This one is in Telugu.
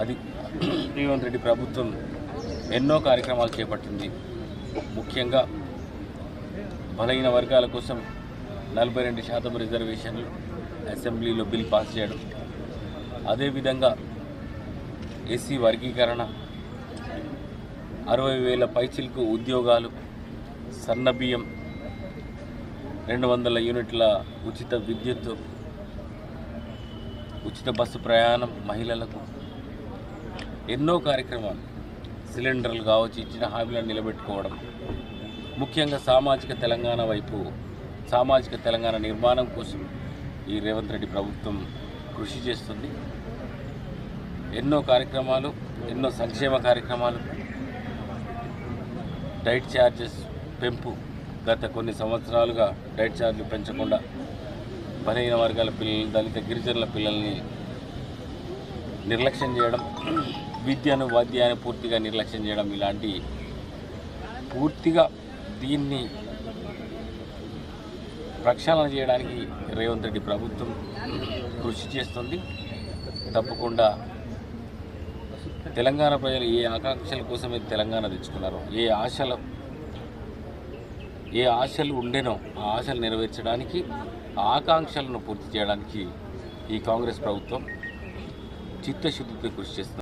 అది రేవంత్ రెడ్డి ప్రభుత్వం ఎన్నో కార్యక్రమాలు చేపట్టింది. ముఖ్యంగా బలహీన వర్గాల కోసం 42% రిజర్వేషన్లు అసెంబ్లీలో బిల్ పాస్ చేయడం, అదేవిధంగా ఎస్సీ వర్గీకరణ, 60,000 పైచిలకు ఉద్యోగాలు, సన్నబియ్యం, 200 యూనిట్ల ఉచిత విద్యుత్, ఉచిత బస్సు ప్రయాణం మహిళలకు, ఎన్నో కార్యక్రమాలు, సిలిండర్లు కావచ్చు, ఇచ్చిన హామీలను నిలబెట్టుకోవడం, ముఖ్యంగా సామాజిక తెలంగాణ వైపు, సామాజిక తెలంగాణ నిర్మాణం కోసం ఈ రేవంత్ రెడ్డి ప్రభుత్వం కృషి చేస్తుంది. ఎన్నో కార్యక్రమాలు, ఎన్నో సంక్షేమ కార్యక్రమాలు, డైట్ ఛార్జెస్ పెంపు, గత కొన్ని సంవత్సరాలుగా డైట్ ఛార్జీలు పెంచకుండా బలహీన వర్గాల పిల్లలు, దళిత గిరిజనుల పిల్లల్ని నిర్లక్ష్యం చేయడం, విద్యను వాద్యాన్ని పూర్తిగా నిర్లక్ష్యం చేయడం, ఇలాంటి పూర్తిగా దీన్ని ప్రక్షాళన చేయడానికి రేవంత్ రెడ్డి ప్రభుత్వం కృషి చేస్తుంది. తప్పకుండా తెలంగాణ ప్రజలు ఏ ఆకాంక్షల కోసమే తెలంగాణ తెచ్చుకున్నారో, ఏ ఆశలు ఉండేనో ఆ ఆశలు నెరవేర్చడానికి, ఆకాంక్షలను పూర్తి చేయడానికి ఈ కాంగ్రెస్ ప్రభుత్వం చిత్తశుద్ధితో కృషి చేస్తుంది.